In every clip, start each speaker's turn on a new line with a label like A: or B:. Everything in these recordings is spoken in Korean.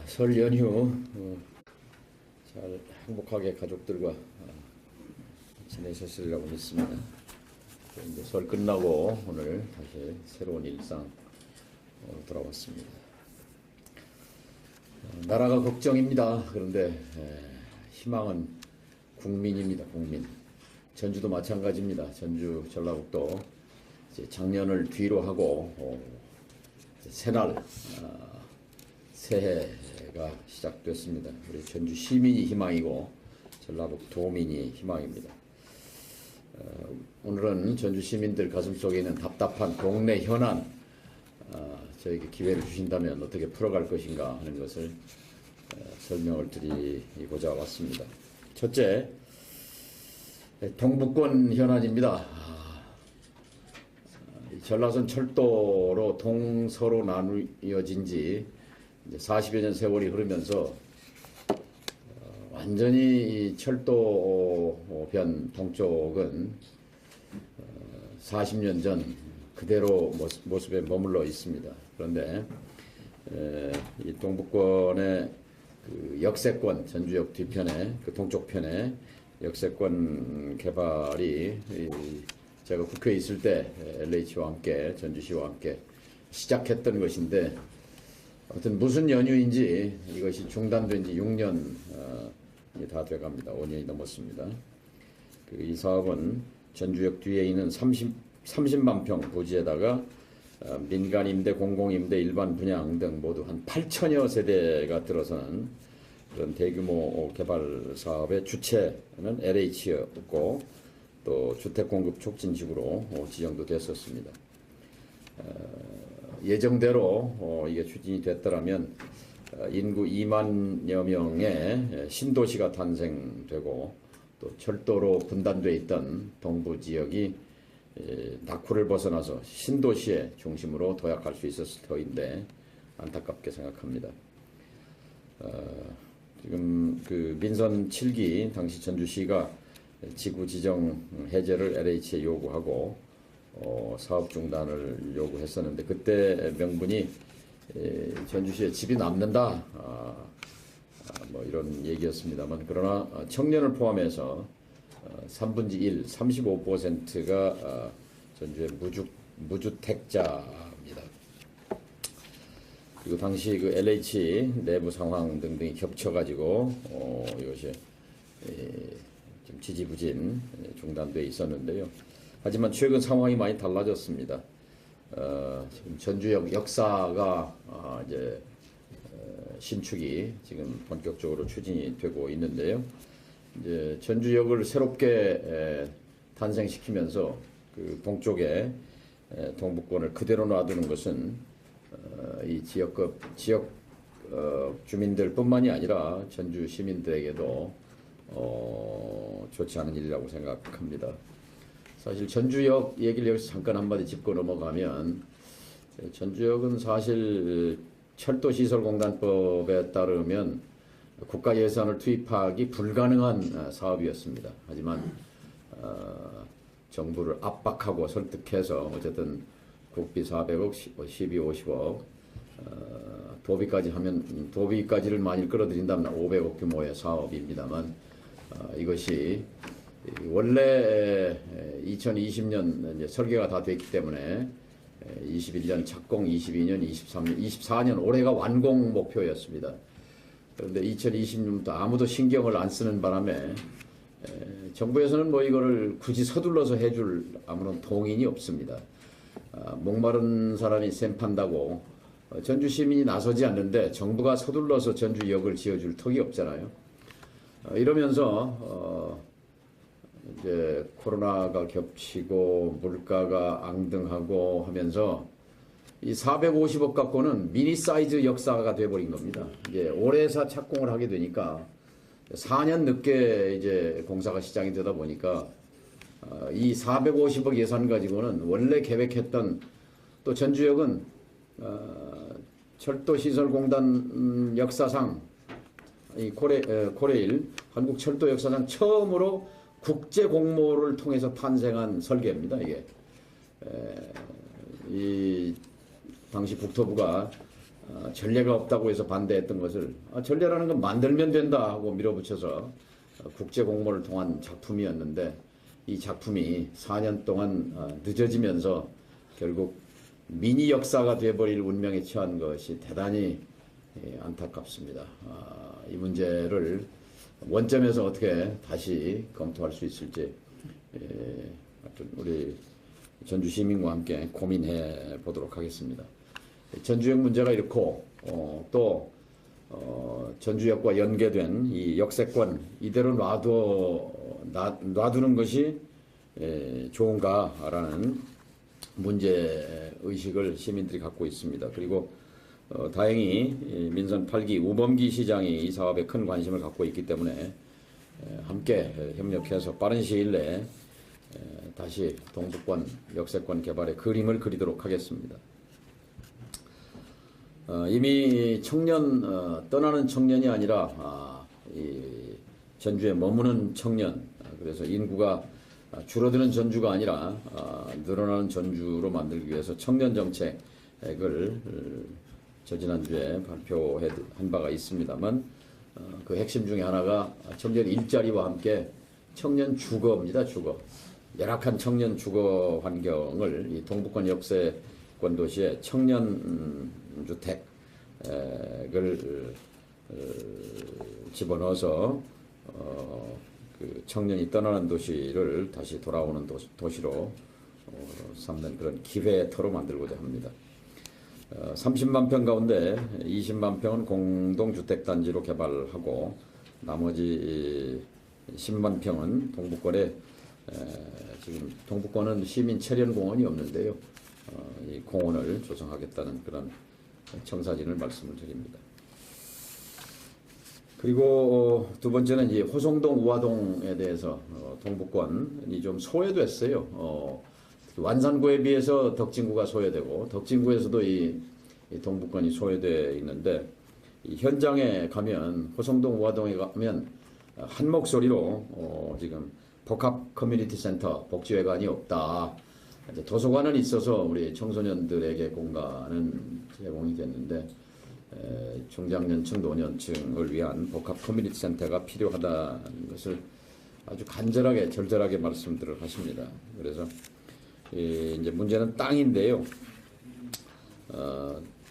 A: 설 연휴 잘 행복하게 가족들과 지내셨으리라고 믿습니다. 이제 설 끝나고 오늘 다시 새로운 일상 돌아왔습니다. 나라가 걱정입니다. 그런데 희망은 국민입니다. 국민. 전주도 마찬가지입니다. 전주 전라북도 이제 작년을 뒤로 하고 새날 새해가 시작됐습니다. 우리 전주 시민이 희망이고 전라북 도민이 희망입니다. 오늘은 전주 시민들 가슴속에 있는 답답한 동네 현안 저에게 기회를 주신다면 어떻게 풀어갈 것인가 하는 것을 설명을 드리고자 왔습니다. 첫째, 동북권 현안입니다. 전라선 철도로 동서로 나누어진 지 이제 40여 년 세월이 흐르면서 완전히 철도변 동쪽은 40년 전 그대로 모습에 머물러 있습니다. 그런데 이 동북권의 그 역세권, 전주역 뒤편에 그 동쪽편에 역세권 개발이 제가 국회에 있을 때 LH와 함께 전주시와 함께 시작했던 것인데 아무튼 무슨 연유인지 이것이 중단된 지 6년 다 돼갑니다. 5년이 넘었습니다. 이 사업은 전주역 뒤에 있는 30만 평 부지에다가 민간 임대, 공공 임대, 일반 분양 등 모두 한 8천여 세대가 들어서는 그런 대규모 개발 사업의 주체는 LH였고 또 주택 공급 촉진지구로 지정도 됐었습니다. 예정대로 이게 추진이 됐더라면 인구 2만여 명의 신도시가 탄생되고 또 철도로 분단되어 있던 동부 지역이 낙후를 벗어나서 신도시의 중심으로 도약할 수 있었을 터인데 안타깝게 생각합니다. 지금 그 민선 7기 당시 전주시가 지구 지정 해제를 LH에 요구하고 사업 중단을 요구했었는데 그때 명분이 전주시에 집이 남는다 뭐 이런 얘기였습니다만 그러나 청년을 포함해서 3분의 1, 35%가 전주의 무주택자입니다. 그리고 당시 그 LH 내부 상황 등등이 겹쳐가지고 이것이 좀 지지부진 중단돼 있었는데요. 하지만 최근 상황이 많이 달라졌습니다. 지금 전주역 역사가 이제 신축이 지금 본격적으로 추진이 되고 있는데요. 이제 전주역을 새롭게 탄생시키면서 그 동쪽에 동북권을 그대로 놔두는 것은 이 지역 주민들뿐만이 아니라 전주 시민들에게도 좋지 않은 일이라고 생각합니다. 사실 전주역 얘기를 여기서 잠깐 한마디 짚고 넘어가면 전주역은 사실 철도시설공단법에 따르면 국가 예산을 투입하기 불가능한 사업이었습니다. 하지만 정부를 압박하고 설득해서 어쨌든 국비 400억, 시비 50억, 도비까지를 많이 끌어들인다면 500억 규모의 사업입니다만 이것이 원래 2020년 이제 설계가 다 됐기 때문에 21년 착공, 22년, 23년, 24년 올해가 완공 목표였습니다. 그런데 2020년부터 아무도 신경을 안 쓰는 바람에 정부에서는 뭐 이거를 굳이 서둘러서 해줄 아무런 동의이 없습니다. 목마른 사람이 샘 판다고 전주 시민이 나서지 않는데 정부가 서둘러서 전주역을 지어줄 턱이 없잖아요. 이러면서 이제 코로나가 겹치고 물가가 앙등하고 하면서 이 450억 갖고는 미니 사이즈 역사가 돼버린 겁니다. 이제 올해사 착공을 하게 되니까 4년 늦게 이제 공사가 시작이 되다 보니까 이 450억 예산 가지고는 원래 계획했던 또 전주역은 철도시설공단 역사상 이 코레일 한국철도 역사상 처음으로 국제 공모를 통해서 탄생한 설계입니다. 이게 이 당시 국토부가 전례가 없다고 해서 반대했던 것을 전례라는 건 만들면 된다 하고 밀어붙여서 국제 공모를 통한 작품이었는데 이 작품이 4년 동안 늦어지면서 결국 미니 역사가 되어버릴 운명에 처한 것이 대단히 안타깝습니다. 이 문제를 원점에서 어떻게 다시 검토할 수 있을지 우리 전주 시민과 함께 고민해 보도록 하겠습니다. 전주역 문제가 이렇고 또 전주역과 연계된 이 역세권 이대로 놔두는 것이 좋은가라는 문제 의식을 시민들이 갖고 있습니다. 그리고 다행히 민선 8기 우범기 시장이 이 사업에 큰 관심을 갖고 있기 때문에 함께 협력해서 빠른 시일 내에 다시 동북권 역세권 개발의 그림을 그리도록 하겠습니다. 이미 떠나는 청년이 아니라 이 전주에 머무는 청년, 그래서 인구가 줄어드는 전주가 아니라 늘어나는 전주로 만들기 위해서 청년 정책을 저지난주에 발표한 바가 있습니다만 그 핵심 중에 하나가 청년 일자리와 함께 청년 주거입니다. 주거. 열악한 청년 주거 환경을 이 동북권 역세권 도시에 청년 주택을 집어넣어서 그 청년이 떠나는 도시를 다시 돌아오는 도시로 삼는 그런 기회터로 만들고자 합니다. 30만 평 가운데 20만 평은 공동주택단지로 개발하고 나머지 10만 평은 동북권에 지금 동북권은 시민 체련공원이 없는데요. 이 공원을 조성하겠다는 그런 청사진을 말씀을 드립니다. 그리고 두 번째는 이제 호송동 우화동에 대해서 동북권이 좀 소외됐어요. 완산구에 비해서 덕진구가 소외되고 덕진구에서도 이 동북권이 소외되어 있는데 이 현장에 가면 호송동 우화동에 가면 한 목소리로 지금 복합 커뮤니티 센터 복지회관이 없다. 이제 도서관은 있어서 우리 청소년들에게 공간은 제공이 됐는데 중장년층, 노년층을 위한 복합 커뮤니티 센터가 필요하다는 것을 아주 간절하게 절절하게 말씀들을 하십니다. 그래서 이제 문제는 땅인데요.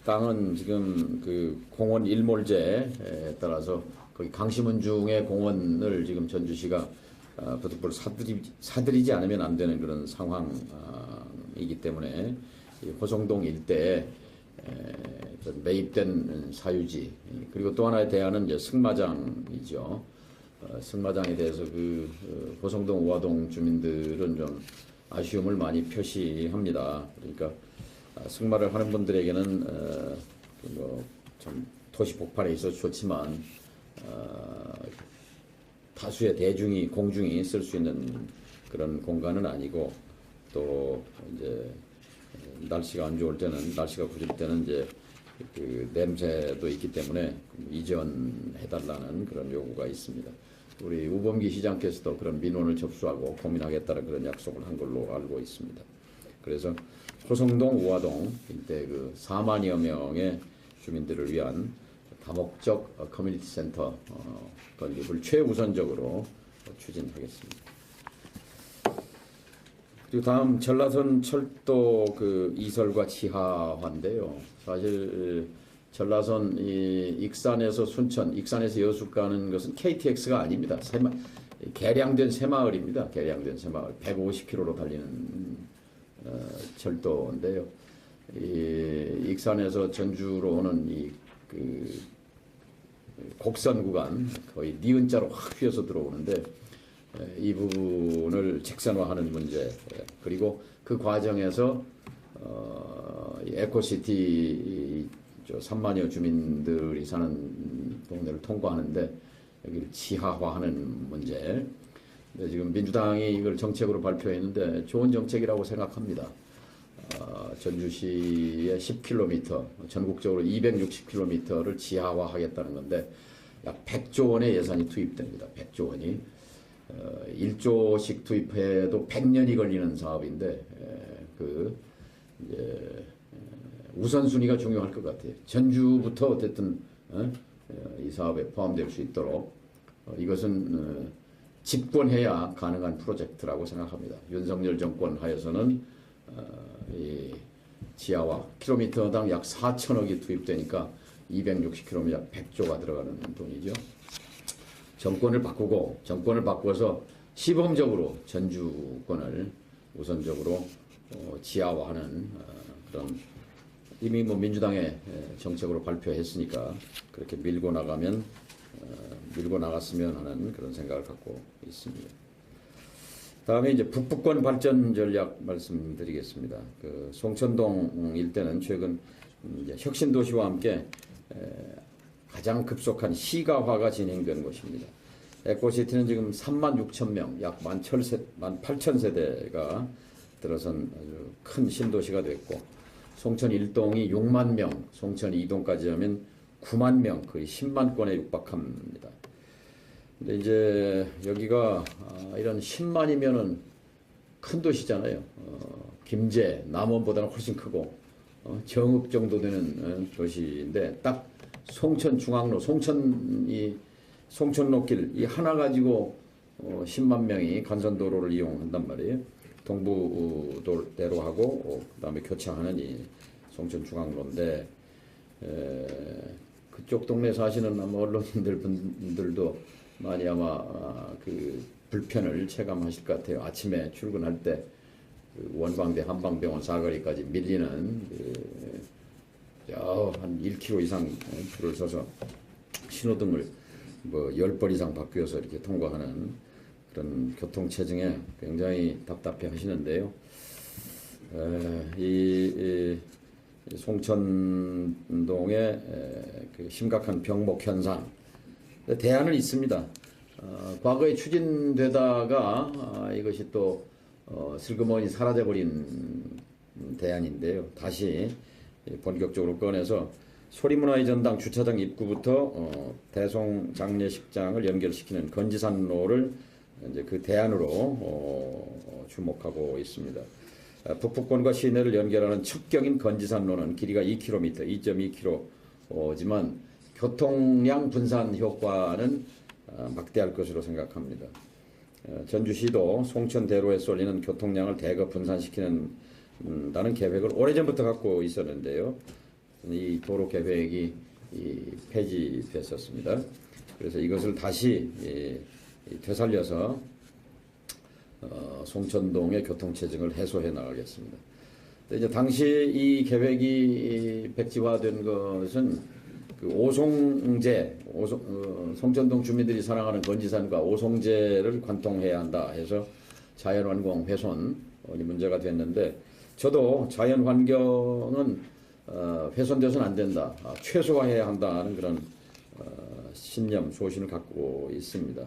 A: 땅은 지금 그 공원 일몰제에 따라서 거기 강심은중의 공원을 지금 전주시가 부득불 사들이지 않으면 안 되는 그런 상황이기 때문에 호송동 일대에 매입된 사유지, 그리고 또 하나의 대안은 이제 승마장이죠. 승마장에 대해서 그 호송동 우화동 주민들은 좀 아쉬움을 많이 표시합니다. 그러니까 승마를 하는 분들에게는 좀 도시 복판에 있어서 좋지만 다수의 공중이 쓸 수 있는 그런 공간은 아니고, 또 이제 날씨가 안 좋을 때는, 날씨가 구릴 때는 이제 그 냄새도 있기 때문에 이전해달라는 그런 요구가 있습니다. 우리 우범기 시장께서도 그런 민원을 접수하고 고민하겠다는 그런 약속을 한 걸로 알고 있습니다. 그래서 호송동, 우화동 일대 그 4만여 명의 주민들을 위한 다목적 커뮤니티 센터 건립을 최우선적으로 추진하겠습니다. 그리고 다음 전라선 철도 그 이설과 지하화인데요. 사실 전라선 익산에서 순천, 익산에서 여수 가는 것은 KTX가 아닙니다. 개량된 새마을입니다. 개량된 새마을. 150km로 달리는 철도인데요. 익산에서 전주로 오는 그 곡선 구간, 거의 니은자로 확 휘어서 들어오는데 이 부분을 직선화하는 문제, 그리고 그 과정에서 에코시티 3만여 주민들이 사는 동네를 통과하는데 여기를 지하화하는 문제. 지금 민주당이 이걸 정책으로 발표했는데 좋은 정책이라고 생각합니다. 전주시의 10km, 전국적으로 260km를 지하화하겠다는 건데 약 100조 원의 예산이 투입됩니다. 100조 원이. 1조씩 투입해도 100년이 걸리는 사업인데 이제 우선순위가 중요할 것 같아요. 전주부터 어쨌든 이 사업에 포함될 수 있도록 이것은 집권해야 가능한 프로젝트라고 생각합니다. 윤석열 정권 하에서는 이 지하화 킬로미터당 약 4천억이 투입되니까 260km 약 100조가 들어가는 돈이죠. 정권을 바꿔서 시범적으로 전주권을 우선적으로 지하화하는 그런 이미 뭐 민주당의 정책으로 발표했으니까 그렇게 밀고 나갔으면 하는 그런 생각을 갖고 있습니다. 다음에 이제 북부권 발전 전략 말씀드리겠습니다. 그 송천동 일대는 최근 이제 혁신도시와 함께 가장 급속한 시가화가 진행된 곳입니다. 에코시티는 지금 36,000명, 약 18,000세대가 들어선 아주 큰 신도시가 됐고, 송천 1동이 6만 명, 송천 2동까지 하면 9만 명, 거의 10만 건에 육박합니다. 근데 이제 여기가 이런 10만이면은 큰 도시잖아요. 김제, 남원보다는 훨씬 크고 정읍 정도 되는 도시인데 딱 송천 중앙로, 송천로길 이 하나 가지고 10만 명이 간선도로를 이용한단 말이에요. 동부대로하고 그다음에 교차하는 이 송천 중앙로인데 그쪽 동네 사시는 아마 언론인들 분들도 많이 아마 그 불편을 체감하실 것 같아요. 아침에 출근할 때 그 원광대 한방병원 사거리까지 밀리는 한 1km 이상 줄을 서서 신호등을 뭐 10번 이상 바뀌어서 이렇게 통과하는 그런 교통체증에 굉장히 답답해 하시는데요. 이 송천동의 그 심각한 병목 현상, 대안은 있습니다. 과거에 추진되다가 이것이 또 슬그머니 사라져버린 대안인데요. 다시 본격적으로 꺼내서 소리문화의 전당 주차장 입구부터 대송장례식장을 연결시키는 건지산로를 이제 그 대안으로 주목하고 있습니다. 북부권과 시내를 연결하는 첩경인 건지산로는 길이가 2km, 2.2km지만 교통량 분산 효과는 막대할 것으로 생각합니다. 전주시도 송천대로에 쏠리는 교통량을 대거 분산시키는 다는 계획을 오래전부터 갖고 있었는데요. 이 도로 계획이 폐지됐었습니다. 그래서 이것을 다시 되살려서 송천동의 교통체증을 해소해 나가겠습니다. 이제 당시 이 계획이 백지화된 것은 그 송천동 주민들이 사랑하는 건지산과 오송제를 관통해야 한다 해서 자연환경 훼손이 문제가 됐는데, 저도 자연환경은 훼손돼서는 안 된다, 최소화해야 한다는 그런 신념, 소신을 갖고 있습니다.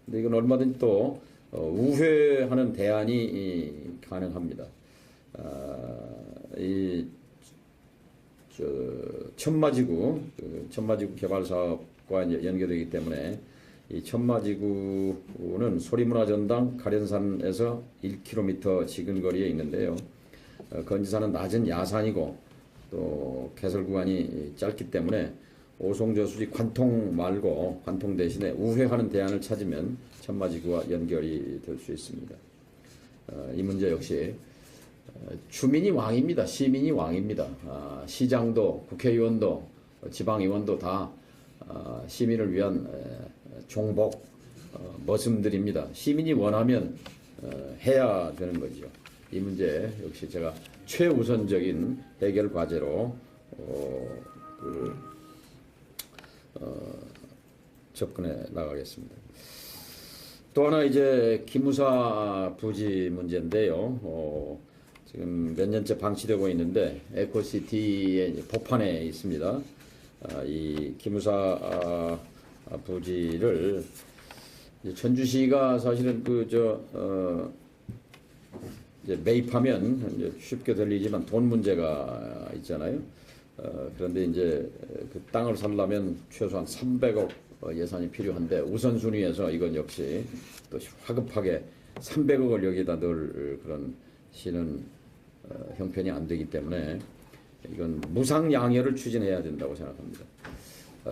A: 근데 이건 얼마든지 또 우회하는 대안이 가능합니다. 천마지구 개발 사업과 연계되기 때문에 이 천마지구는 소리문화전당 가련산에서 1km 지근거리에 있는데요. 건지산은 낮은 야산이고 또 개설 구간이 짧기 때문에 오송저수지 관통 말고 관통 대신에 우회하는 대안을 찾으면 천마지구와 연결이 될 수 있습니다. 이 문제 역시 주민이 왕입니다. 시민이 왕입니다. 시장도 국회의원도 지방의원도 다 시민을 위한 종복 머슴들입니다. 시민이 원하면 해야 되는 거죠. 이 문제 역시 제가 최우선적인 해결 과제로 접근해 나가겠습니다. 또 하나 이제 기무사 부지 문제인데요. 지금 몇 년째 방치되고 있는데 에코시티의 법판에 있습니다. 이 기무사 부지를 전주시가 사실은 이제 매입하면 이제 쉽게 들리지만 돈 문제가 있잖아요. 그런데 이제 그 땅을 살려면 최소한 300억 예산이 필요한데 우선순위에서 이건 역시 또 화급하게 300억을 여기다 넣을 그런 시는 형편이 안 되기 때문에 이건 무상양혈을 추진해야 된다고 생각합니다.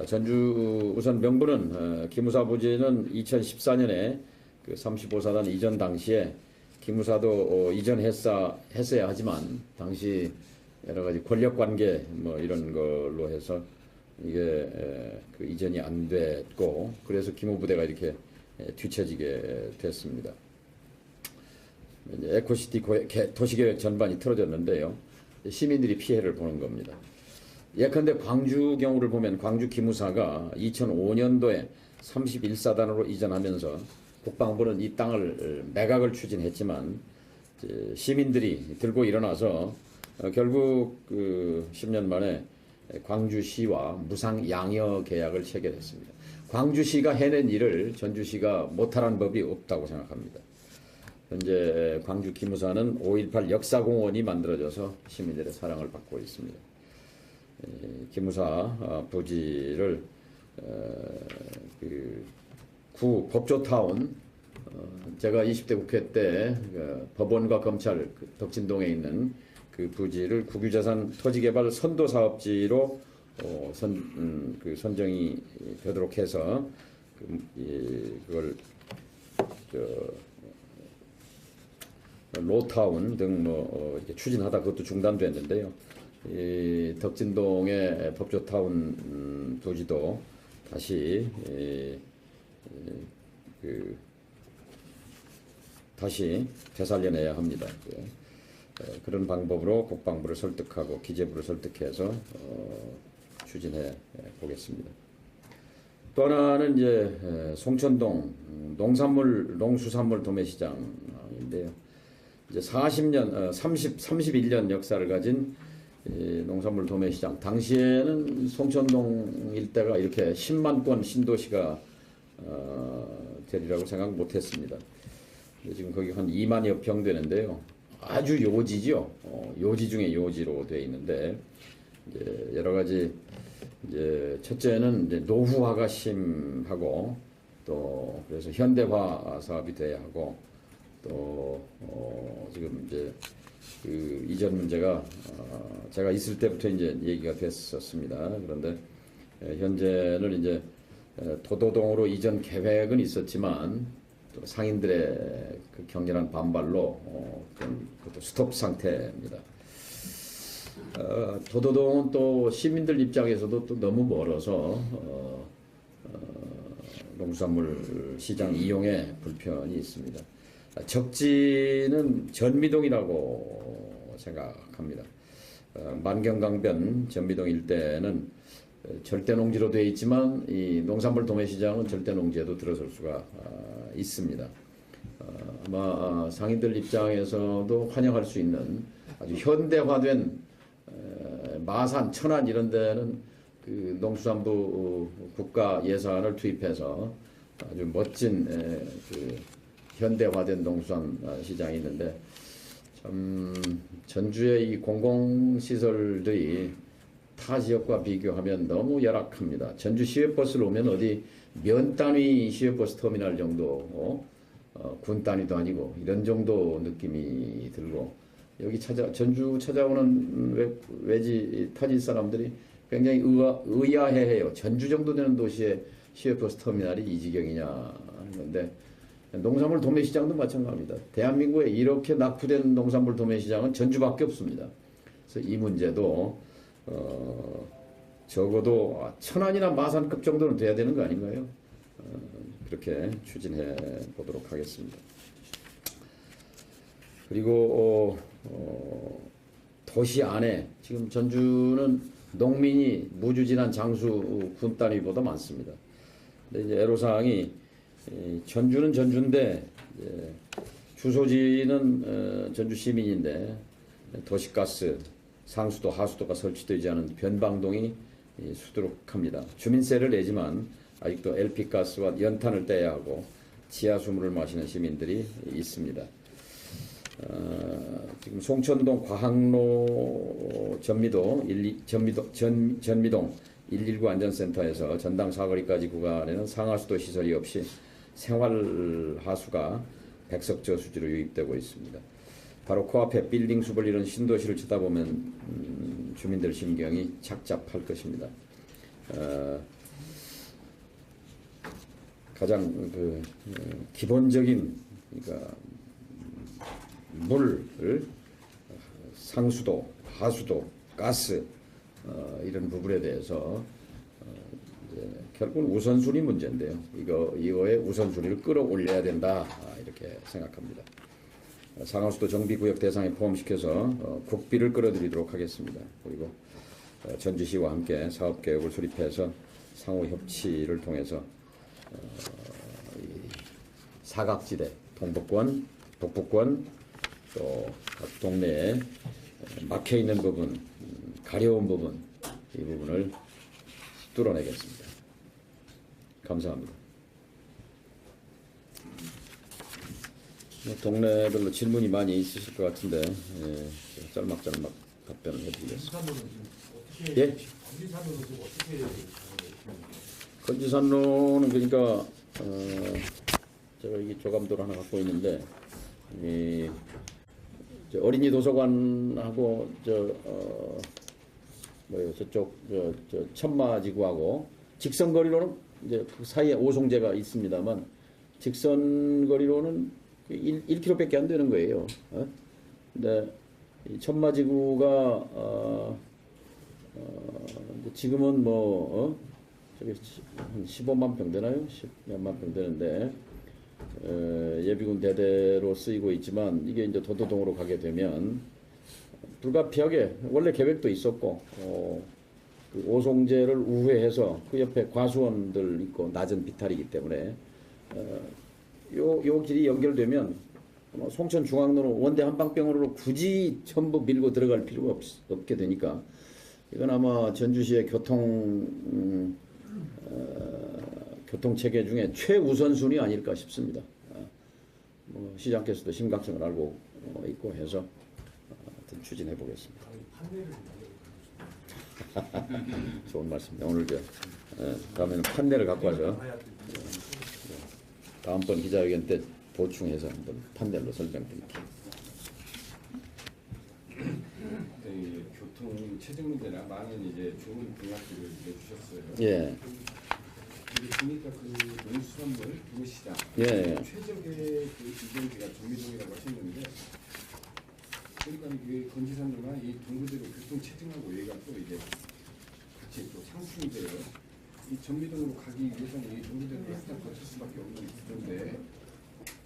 A: 전주 우선 명분은 기무사 부지는 2014년에 그 35사단 이전 당시에 기무사도 이전했어야 하지만 당시 여러 가지 권력 관계 뭐 이런 걸로 해서 이게 그 이전이 안 됐고 그래서 기무부대가 이렇게 뒤처지게 됐습니다. 이제 에코시티 도시계획 전반이 틀어졌는데요. 시민들이 피해를 보는 겁니다. 예컨대 광주 경우를 보면 광주 기무사가 2005년도에 31사단으로 이전하면서 국방부는 이 땅을 매각을 추진했지만 시민들이 들고 일어나서 결국 그 10년 만에 광주시와 무상 양여 계약을 체결했습니다. 광주시가 해낸 일을 전주시가 못하라는 법이 없다고 생각합니다. 현재 광주 기무사는 5.18 역사공원이 만들어져서 시민들의 사랑을 받고 있습니다. 기무사 부지를 그 구 법조타운 제가 20대 국회 때 법원과 검찰 덕진동에 있는 그 부지를 국유재산 토지개발 선도사업지로 선정이 되도록 해서 그걸 로타운 등 이렇게 추진하다 그것도 중단됐는데요. 이 덕진동의 법조타운 부지도 다시 다시 되살려내야 합니다. 그런 방법으로 국방부를 설득하고 기재부를 설득해서 추진해 보겠습니다. 또 하나는 이제 송천동 농수산물 도매시장인데요. 이제 31년 역사를 가진 농산물 도매시장. 당시에는 송천동 일대가 이렇게 10만 건 신도시가 되리라고 생각 못했습니다. 지금 거기 한 2만여 평 되는데요. 아주 요지죠. 요지 중에 요지로 되어 있는데 이제 여러 가지 이제 첫째는 이제 노후화가 심하고 또 그래서 현대화 사업이 돼야 하고 또 지금 이제 그 이전 문제가 제가 있을 때부터 이제 얘기가 됐었습니다. 그런데 현재는 이제 도도동으로 이전 계획은 있었지만 또 상인들의 그 격렬한 반발로 그것도 스톱 상태입니다. 도도동은 또 시민들 입장에서도 또 너무 멀어서 농수산물 시장 이용에 불편이 있습니다. 적지는 전미동이라고 생각합니다. 만경강변 전미동 일대는 절대농지로 되어 있지만 이 농산물 도매시장은 절대농지에도 들어설 수가 있습니다. 아마 상인들 입장에서도 환영할 수 있는 아주 현대화된 마산, 천안 이런 데는 그 농수산부 국가 예산을 투입해서 아주 멋진 그 현대화된 농수산 시장이 있는데 참 전주의 이 공공시설들이 타 지역과 비교하면 너무 열악합니다. 전주 시외버스를 오면 어디 면 단위 시외버스 터미널 정도, 군 단위도 아니고 이런 정도 느낌이 들고 여기 전주 찾아오는 외지 타지 사람들이 굉장히 의아해해요. 전주 정도 되는 도시에 시외버스 터미널이 이 지경이냐 하는데 농산물 도매시장도 마찬가지입니다. 대한민국에 이렇게 낙후된 농산물 도매시장은 전주밖에 없습니다. 그래서 이 문제도 적어도 천안이나 마산급 정도는 돼야 되는 거 아닌가요? 그렇게 추진해 보도록 하겠습니다. 그리고 도시 안에 지금 전주는 농민이 무주진한 장수 군 단위보다 많습니다. 근데 이제 애로사항이 전주는 전주인데 주소지는 전주 시민인데 도시가스, 상수도, 하수도가 설치되지 않은 변방동이 수두룩합니다. 주민세를 내지만 아직도 LP가스와 연탄을 떼야 하고 지하수물을 마시는 시민들이 있습니다. 지금 송천동 과학로 전미동 119 안전센터에서 전당 사거리까지 구간에는 상하수도 시설이 없이 생활하수가 백석저 수지로 유입되고 있습니다. 바로 코앞에 빌딩 숲을 이룬 신도시를 쳐다보면 주민들 심경이 착잡할 것입니다. 가장 기본적인 그러니까 물, 상수도, 하수도, 가스 이런 부분에 대해서 이제 결국은 우선순위 문제인데요. 이거의 우선순위를 끌어올려야 된다 이렇게 생각합니다. 상하수도 정비구역 대상에 포함시켜서 국비를 끌어들이도록 하겠습니다. 그리고 전주시와 함께 사업계획을 수립해서 상호 협치를 통해서 사각지대, 동북권, 북부권, 또 각 동네에 막혀있는 부분, 가려운 부분, 이 부분을 뚫어내겠습니다. 감사합니다. 동네별로 질문이 많이 있으실 것 같은데 짤막짤막 답변을 해드리겠습니다. 예? 건지산로는 그러니까 제가 이 조감도를 하나 갖고 있는데 어린이 도서관하고 저쪽 천마지구하고 직선거리로는 이제 그 사이에 오송제가 있습니다만 직선거리로는 1km밖에 안 되는 거예요. 근데 이 천마지구가 지금은 저기 한 15만 평 되나요? 10몇만 평 되는데 예비군 대대로 쓰이고 있지만 이게 이제 도도동으로 가게 되면 불가피하게 원래 계획도 있었고 그 오송제를 우회해서 그 옆에 과수원들 있고 낮은 비탈이기 때문에 요 길이 연결되면 송천 중앙로로 원대 한방병원으로 굳이 전부 밀고 들어갈 필요가 없게 되니까 이건 아마 전주시의 교통 체계 중에 최우선순위 아닐까 싶습니다. 시장께서도 심각성을 알고 있고 해서 하여튼 추진해 보겠습니다. 좋은 말씀입니다. 오늘 다음에는 판넬을 갖고 와서 다음번 기자회견 때 보충해서 한번 판넬로 설명드릴게요.
B: 교통 체증 문제나 많은 이제 좋은 공약들을 내주셨어요.
A: 예.
B: 여기 보니까 그 농수산물 도시장 최적의 그 이전지가 정미동이라고 하셨는데 그러니까 이 건지산로나 이 동구대로 교통 체증하고 얘가 또 이제 같이 또 상충이 돼요. 이 전미동으로 가기 위해서는 이 동구대로 항상 거칠 수밖에 없는 구조인데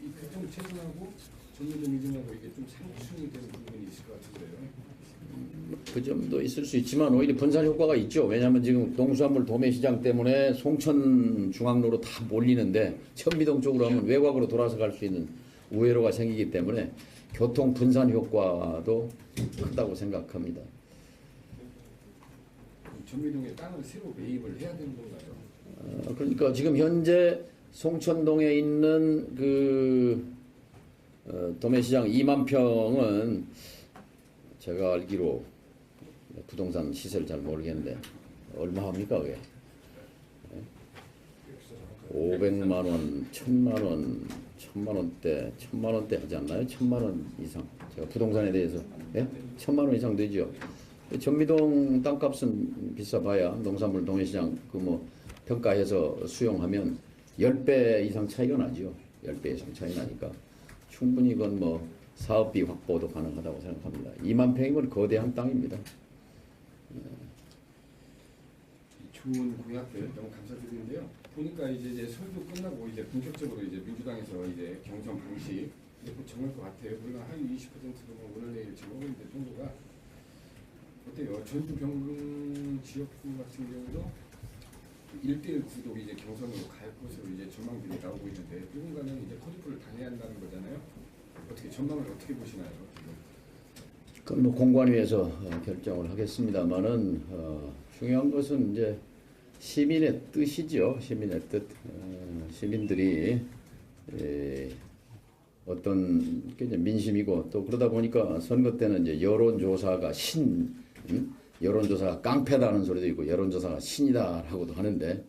B: 이 교통 체증하고 전미동 이전하고 이게 좀 상충이 되는 부분이 있을 것 같은데요.
A: 그 점도 있을 수 있지만 오히려 분산 효과가 있죠. 왜냐하면 지금 농수산물 도매시장 때문에 송천 중앙로로 다 몰리는데 천미동 쪽으로 하면 외곽으로 돌아서 갈 수 있는 우회로가 생기기 때문에 교통 분산 효과도 크다고 생각합니다.
B: 전미동에 땅을 새로 매입을 해야 되는 건가요?
A: 그러니까 지금 현재 송천동에 있는 그 도매시장 2만 평은 제가 알기로 부동산 시세를 잘 모르겠는데 얼마 합니까 그게? 500만 원, 1000만 원, 1000만 원대 하지 않나요? 1000만 원 이상. 제가 부동산에 대해서 1000만 원 이상 되죠. 전미동 땅값은 비싸봐야 농산물 도매시장 평가해서 수용하면 10배 이상 차이가 나죠. 10배 이상 차이 나니까 충분히 이건 사업비 확보도 가능하다고 생각합니다. 2만 평이면 거대한 땅입니다.
B: 좋은 공약들 너무 감사드리는데요. 보니까 이제 설도 끝나고 이제 본격적으로 이제 민주당에서 이제 경선 방식 곧 정할 것 같아요. 우리가 한 20%로 오늘 내일 정하고 있는데 정도가 어때요? 전주 병금 지역구 같은 경우도 1대1 구도 이제 경선으로 갈 것으로 이제 전망들이 나오고 있는데 누군가는 이제 코디프를 당해야 한다는 거잖아요. 어떻게 전망을 어떻게 보시나요?
A: 그건 공관위에서 결정을 하겠습니다만은 중요한 것은 이제 시민의 뜻이죠. 시민의 뜻. 시민들이 어떤 게 이제 민심이고 또 그러다 보니까 선거 때는 이제 여론조사가 여론조사가 깡패다는 소리도 있고 여론조사가 신이다라고도 하는데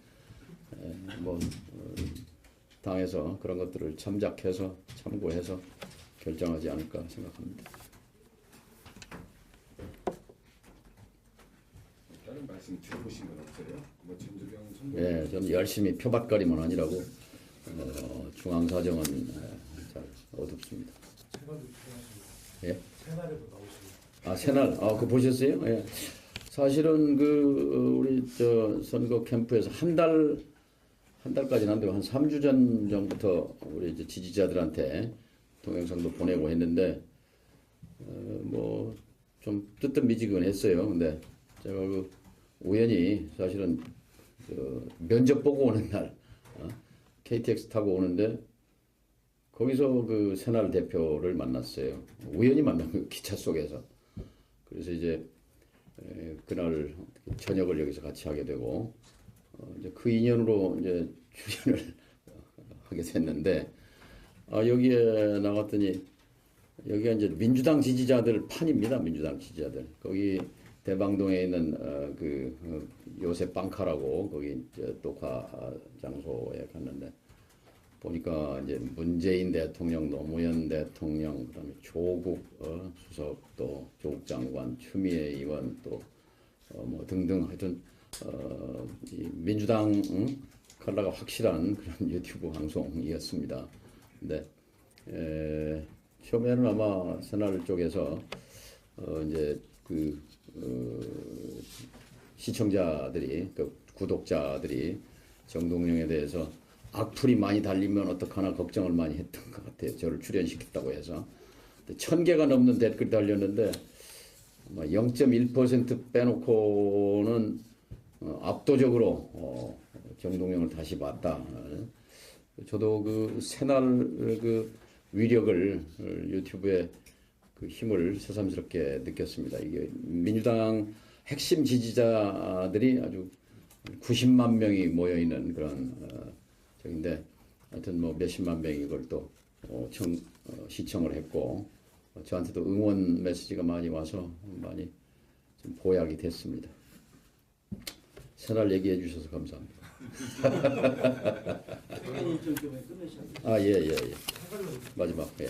A: 당에서 그런 것들을 참고해서 결정하지 않을까 생각합니다.
B: 말씀 들어보신 건 없어요? 뭐 전주병 선거
A: 예, 저는 열심히 표밭거리만 아니라고 중앙사정은 잘 어둡습니다.
C: 채널도 출연하시고
A: 예?
C: 채널에도 나오시고
A: 아, 새날, 그거 보셨어요? 예. 사실은 우리 선거 캠프에서 한 달까지는 안 되고 한 3주 전부터 우리 이제 지지자들한테 동영상도 보내고 했는데, 뭐, 좀 뜨뜻미지근했어요. 근데 제가 우연히 사실은 면접 보고 오는 날, KTX 타고 오는데, 거기서 새날 대표를 만났어요. 우연히 만난 거예요. 기차 속에서. 그래서 이제 그날 저녁을 여기서 같이 하게 되고 이제 그 인연으로 이제 출연을 하게 됐는데 여기에 나갔더니 여기가 이제 민주당 지지자들 판입니다. 민주당 지지자들 거기 대방동에 있는 요새 빵카라고 거기 이제 녹화 장소에 갔는데 보니까 이제 문재인 대통령, 노무현 대통령, 그다음에 조국 수석, 또 조국 장관, 추미애 의원 또 뭐 등등 하여튼 이 민주당 컬러가 확실한 그런 유튜브 방송이었습니다. 근데 처음에는 아마 새날 쪽에서 이제 시청자들이 구독자들이 정동영에 대해서 악플이 많이 달리면 어떡하나 걱정을 많이 했던 것 같아요. 저를 출연시켰다고 해서. 1000개가 넘는 댓글이 달렸는데 0.1% 빼놓고는 압도적으로 정동영을 다시 봤다. 저도 새날 위력을 유튜브에 힘을 새삼스럽게 느꼈습니다. 이게 민주당 핵심 지지자들이 아주 90만 명이 모여 있는 그런 적인데 하여튼 뭐 몇십만 명이 이걸 또 시청을 했고 저한테도 응원 메시지가 많이 와서 많이 좀 보약이 됐습니다. 새날 얘기해 주셔서 감사합니다. 예. 마지막. 예.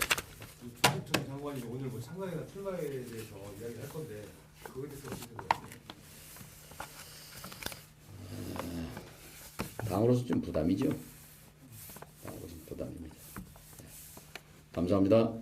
C: 조국전 장관이 오늘 뭐 창당이나 출마에 대해서 이야기를 할 건데 그거에 대해서 어떻게 생각하세요?
A: 당으로서 좀 부담이죠. 당으로서 부담입니다. 감사합니다.